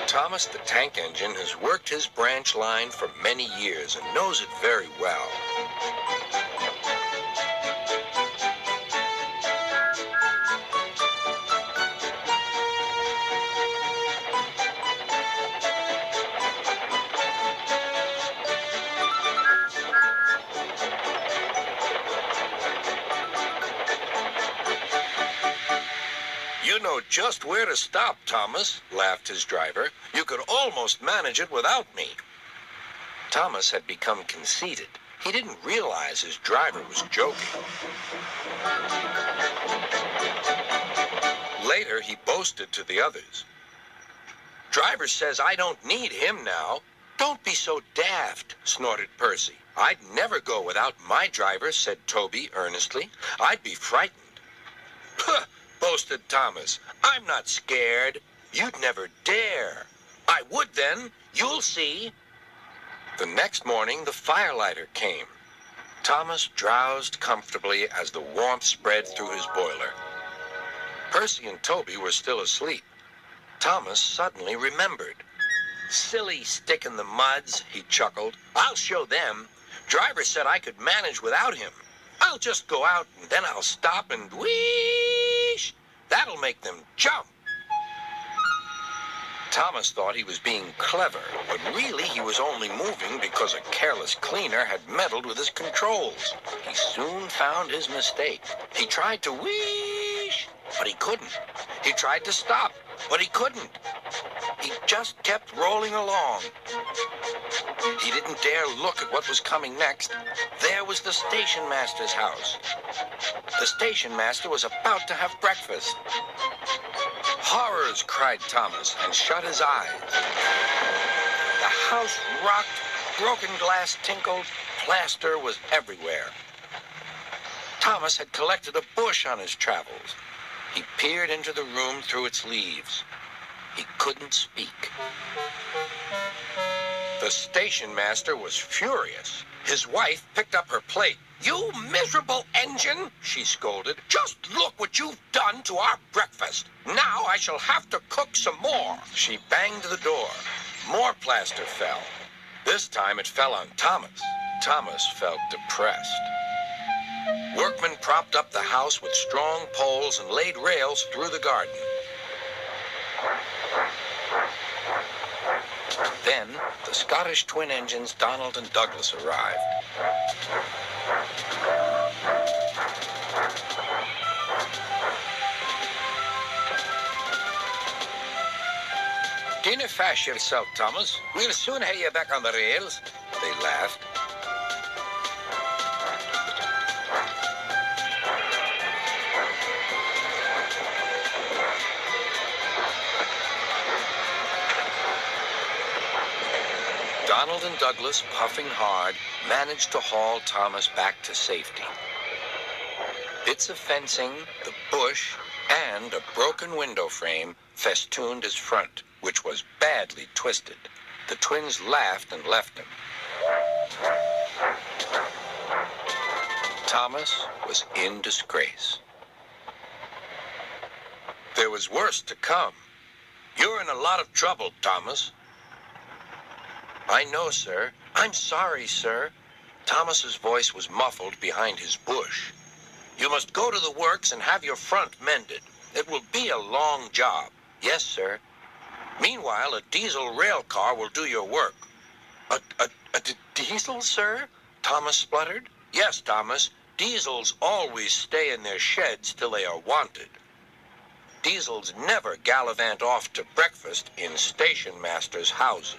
Thomas the Tank Engine has worked his branch line for many years and knows it very well. You know just where to stop, Thomas, laughed his driver. You could almost manage it without me. Thomas had become conceited. He didn't realize his driver was joking. Later, he boasted to the others. Driver says I don't need him now. Don't be so daft, snorted Percy. I'd never go without my driver, said Toby earnestly. I'd be frightened. Puh! Boasted Thomas. I'm not scared. You'd never dare. I would then. You'll see. The next morning, the firelighter came. Thomas drowsed comfortably as the warmth spread through his boiler. Percy and Toby were still asleep. Thomas suddenly remembered. Silly stick in the muds, he chuckled. I'll show them. Driver said I could manage without him. I'll just go out and then I'll stop and whoosh. That'll make them jump. Thomas thought he was being clever, but really he was only moving because a careless cleaner had meddled with his controls. He soon found his mistake. He tried to whoosh, but he couldn't. He tried to stop, but he couldn't. He just kept rolling along. He didn't dare look at what was coming next. There was the station master's house. The station master was about to have breakfast. Horrors, cried Thomas, and shut his eyes. The house rocked, broken glass tinkled, plaster was everywhere. Thomas had collected a bush on his travels. He peered into the room through its leaves. He couldn't speak. The station master was furious. His wife picked up her plate. You miserable engine, she scolded. Just look what you've done to our breakfast. Now I shall have to cook some more. She banged the door. More plaster fell. This time it fell on Thomas. Thomas felt depressed. Workmen propped up the house with strong poles and laid rails through the garden. Then, the Scottish twin engines Donald and Douglas arrived. Dinna fash yourself, Thomas. We'll soon have you back on the rails. They laughed. Donald and Douglas, puffing hard, managed to haul Thomas back to safety. Bits of fencing, the bush, and a broken window frame festooned his front, which was badly twisted. The twins laughed and left him. Thomas was in disgrace. There was worse to come. You're in a lot of trouble, Thomas. I know, sir. I'm sorry, sir. Thomas's voice was muffled behind his bush. You must go to the works and have your front mended. It will be a long job. Yes, sir. Meanwhile, a diesel rail car will do your work. A diesel, sir? Thomas spluttered. Yes, Thomas. Diesels always stay in their sheds till they are wanted. Diesels never gallivant off to breakfast in station masters' houses.